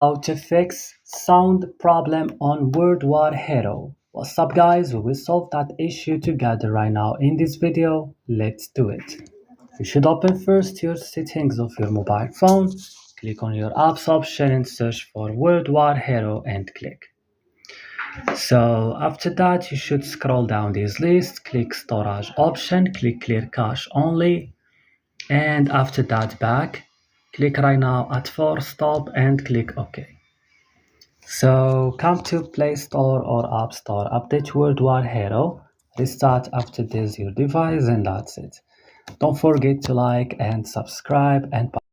How to fix sound problem on World War Hero. What's up guys, we will solve that issue together right now in this video. Let's do it. You should open first your settings of your mobile phone, click on your apps option and search for World War Hero and click. So after that you should scroll down this list, click storage option, click clear cache only, and after that back, click right now at force stop and click OK. So come to Play Store or App Store, update World War Hero, restart after this your device and that's it. Don't forget to like and subscribe and